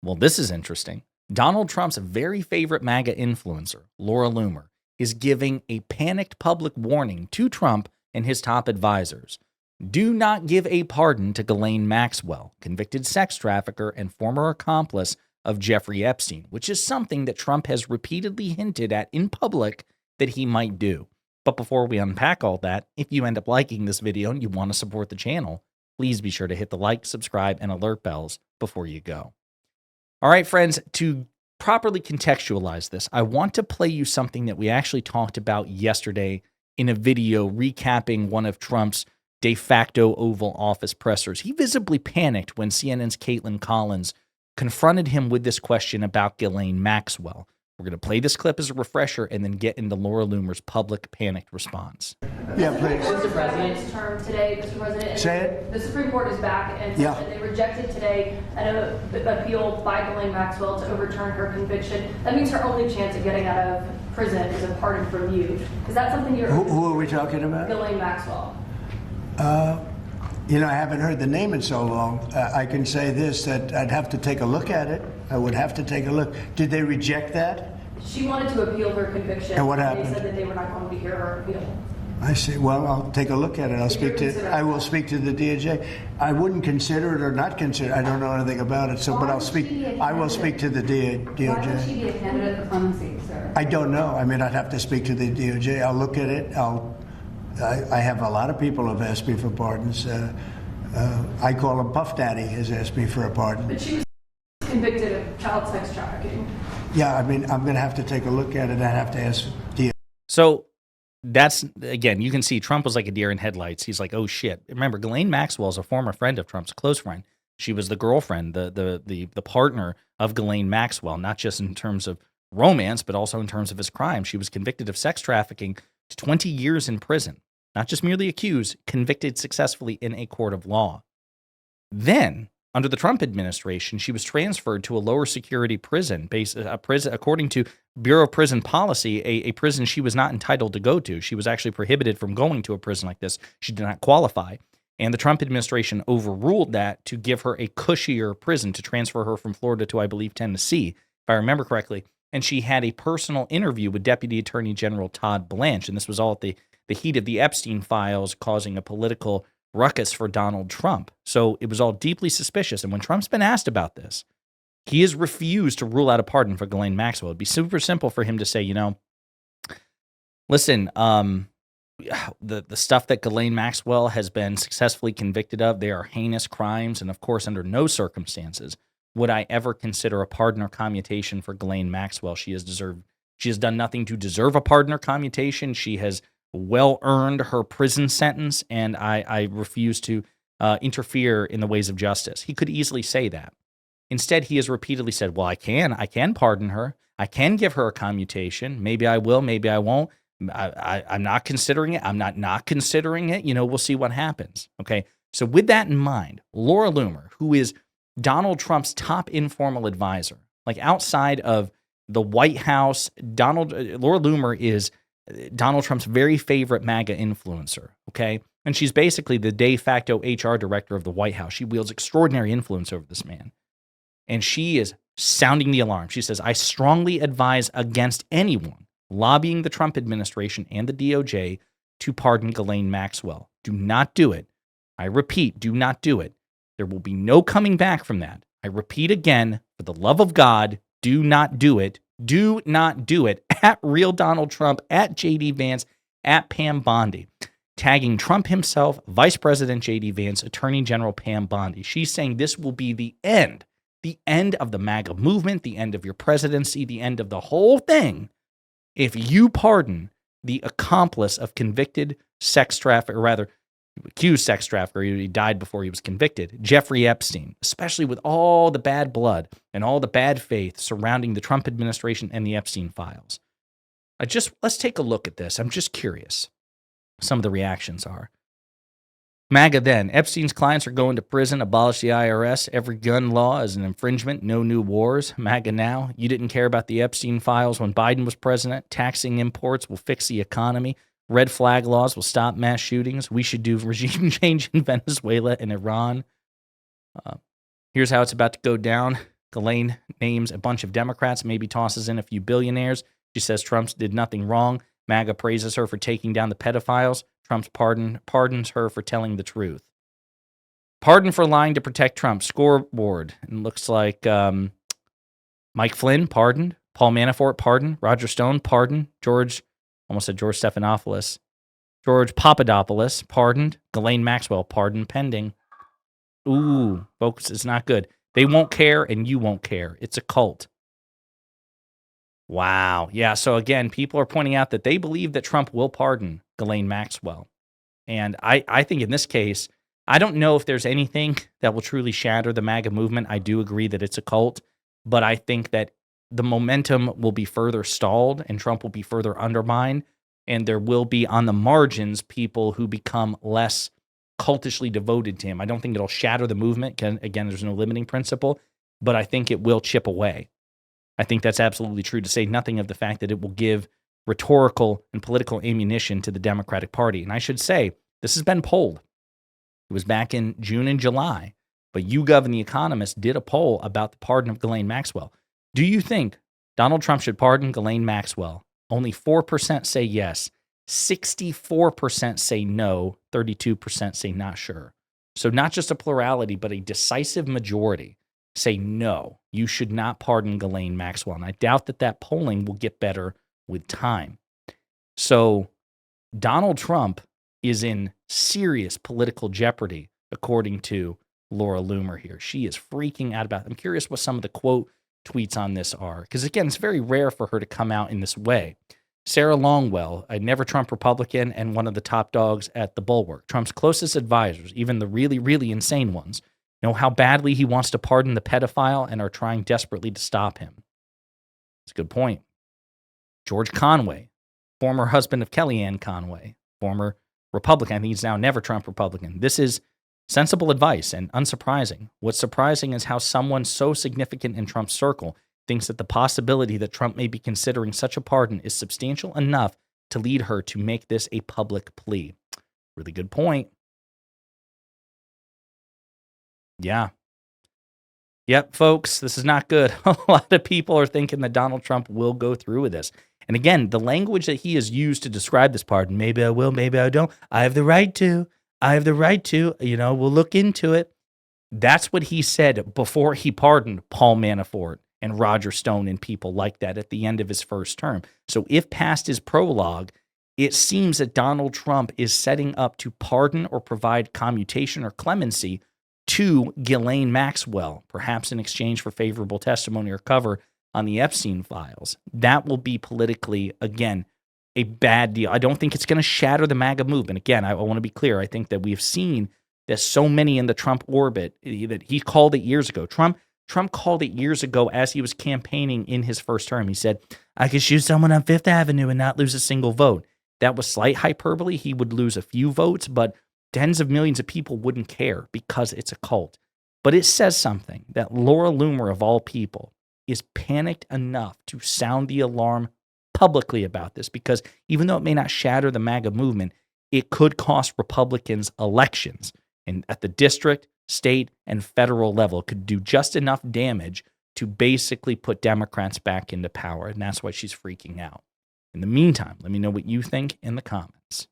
Well, this is interesting. Donald Trump's very favorite MAGA influencer, Laura Loomer, is giving a panicked public warning to Trump and his top advisors. Do not give a pardon to Ghislaine Maxwell, convicted sex trafficker and former accomplice of Jeffrey Epstein, which is something that Trump has repeatedly hinted at in public that he might do. But before we unpack all that, if you end up liking this video and you want to support the channel, please be sure to hit the like, subscribe, and alert bells before you go. All right, friends, to properly contextualize this, I want to play you something that we actually talked about yesterday in a video recapping one of Trump's de facto Oval Office pressers. He visibly panicked when CNN's Caitlin Collins confronted him with this question about Ghislaine Maxwell. We're going to play this clip as a refresher and then get into Laura Loomer's public panicked response. Yeah, please. Mr. President's term today, Mr. President. Say it. The Supreme Court is back and said that they rejected today an appeal by Ghislaine Maxwell to overturn her conviction. That means her only chance of getting out of prison is a pardon from you. Is that something you're... Who are we talking about? Ghislaine Maxwell. I haven't heard the name in so long. I can say this, that I'd have to take a look at it. I would have to take a look. Did they reject that? She wanted to appeal her conviction. And what happened? They said that they were not going to hear her appeal. I see. Well, I'll take a look at it. I will speak to the DOJ. I wouldn't consider it or not consider it. I don't know anything about it. But I will speak to the DOJ. Why would she be a candidate for clemency, sir? I don't know. I mean, I'd have to speak to the DOJ. I'll look at it. I have a lot of people who have asked me for pardons. I call him Puff Daddy has asked me for a pardon. But she was convicted of child sex trafficking. Yeah, I mean, I'm going to have to take a look at it. I have to ask DOJ. So that's, again, you can see Trump was like a deer in headlights. He's like, oh shit. Remember, Ghislaine Maxwell is a former friend of Trump's, a close friend. She was the girlfriend, the partner of Ghislaine Maxwell, not just in terms of romance, but also in terms of his crime. She was convicted of sex trafficking to 20 years in prison. Not just merely accused, convicted successfully in a court of law. Then, under the Trump administration, she was transferred to a lower security prison, according to Bureau of Prison Policy, a prison she was not entitled to go to. She was actually prohibited from going to a prison like this. She did not qualify. And the Trump administration overruled that to give her a cushier prison, to transfer her from Florida to, I believe, Tennessee, if I remember correctly. And she had a personal interview with Deputy Attorney General Todd Blanche, and this was all at the heat of the Epstein files, causing a political ruckus for Donald Trump. So it was all deeply suspicious. And when Trump's been asked about this, he has refused to rule out a pardon for Ghislaine Maxwell. It'd be super simple for him to say, listen, the stuff that Ghislaine Maxwell has been successfully convicted of, they are heinous crimes. And of course, under no circumstances would I ever consider a pardon or commutation for Ghislaine Maxwell. She has done nothing to deserve a pardon or commutation. She has well earned her prison sentence, and I refuse to interfere in the ways of justice. He could easily say that. Instead, he has repeatedly said, well, I can pardon her. I can give her a commutation. Maybe I will, maybe I won't. I'm not considering it. I'm not considering it. We'll see what happens. Okay. So with that in mind, Laura Loomer, who is Donald Trump's top informal advisor, like outside of the White House, Laura Loomer is Donald Trump's very favorite MAGA influencer, okay? And she's basically the de facto HR director of the White House. She wields extraordinary influence over this man. And she is sounding the alarm. She says, I strongly advise against anyone lobbying the Trump administration and the DOJ to pardon Ghislaine Maxwell. Do not do it. I repeat, do not do it. There will be no coming back from that. I repeat again, for the love of God, do not do it. Do not do it. At Real Donald Trump, at JD Vance, at Pam Bondi, tagging Trump himself, Vice President JD Vance, Attorney General Pam Bondi. She's saying this will be the end of the MAGA movement, the end of your presidency, the end of the whole thing, if you pardon the accomplice of convicted sex trafficker, or rather, accused sex trafficker, he died before he was convicted, Jeffrey Epstein, especially with all the bad blood and all the bad faith surrounding the Trump administration and the Epstein files. Let's take a look at this. I'm just curious. Some of the reactions are. MAGA then, Epstein's clients are going to prison, abolish the IRS, every gun law is an infringement, no new wars. MAGA now, you didn't care about the Epstein files when Biden was president, taxing imports will fix the economy, red flag laws will stop mass shootings, we should do regime change in Venezuela and Iran. Here's how it's about to go down. Ghislaine names a bunch of Democrats, maybe tosses in a few billionaires. She says Trump did nothing wrong. MAGA praises her for taking down the pedophiles. Trump's pardons her for telling the truth. Pardon for lying to protect Trump. Scoreboard. And looks like Mike Flynn, pardoned. Paul Manafort, pardoned. Roger Stone, pardoned. George Stephanopoulos. George Papadopoulos, pardoned. Ghislaine Maxwell, pardon pending. Ooh, folks, it's not good. They won't care and you won't care. It's a cult. Wow. Yeah, so again, people are pointing out that they believe that Trump will pardon Ghislaine Maxwell. And I think in this case, I don't know if there's anything that will truly shatter the MAGA movement. I do agree that it's a cult, but I think that the momentum will be further stalled and Trump will be further undermined. And there will be on the margins people who become less cultishly devoted to him. I don't think it'll shatter the movement. Again, there's no limiting principle, but I think it will chip away. I think that's absolutely true, to say nothing of the fact that it will give rhetorical and political ammunition to the Democratic Party. And I should say, this has been polled. It was back in June and July, but YouGov and The Economist did a poll about the pardon of Ghislaine Maxwell. Do you think Donald Trump should pardon Ghislaine Maxwell? Only 4% say yes, 64% say no, 32% say not sure. So not just a plurality, but a decisive majority say no, you should not pardon Ghislaine Maxwell. And I doubt that polling will get better with time. So Donald Trump is in serious political jeopardy, according to Laura Loomer here. She is freaking out about it. I'm curious what some of the quote tweets on this are, because again, it's very rare for her to come out in this way. Sarah Longwell, a never Trump Republican and one of the top dogs at the Bulwark. Trump's closest advisors, even the really, really insane ones, know how badly he wants to pardon the pedophile and are trying desperately to stop him. That's a good point. George Conway, former husband of Kellyanne Conway, former Republican. I think he's now never Trump Republican. This is sensible advice and unsurprising. What's surprising is how someone so significant in Trump's circle thinks that the possibility that Trump may be considering such a pardon is substantial enough to lead her to make this a public plea. Really good point. Yeah. Yep, folks, this is not good. A lot of people are thinking that Donald Trump will go through with this. And again, the language that he has used to describe this pardon, maybe I will, maybe I don't. I have the right to. I have the right to. We'll look into it. That's what he said before he pardoned Paul Manafort and Roger Stone and people like that at the end of his first term. So if past his prologue, it seems that Donald Trump is setting up to pardon or provide commutation or clemency to Ghislaine Maxwell, perhaps in exchange for favorable testimony or cover on the Epstein files. That will be politically, again, a bad deal. I don't think it's going to shatter the MAGA movement. Again, I want to be clear. I think that we've seen that so many in the Trump orbit, that he called it years ago. Trump called it years ago as he was campaigning in his first term. He said, I could shoot someone on Fifth Avenue and not lose a single vote. That was slight hyperbole. He would lose a few votes, but tens of millions of people wouldn't care because it's a cult. But it says something that Laura Loomer, of all people, is panicked enough to sound the alarm publicly about this, because even though it may not shatter the MAGA movement, it could cost Republicans elections. And at the district, state, and federal level, it could do just enough damage to basically put Democrats back into power. And that's why she's freaking out. In the meantime, let me know what you think in the comments.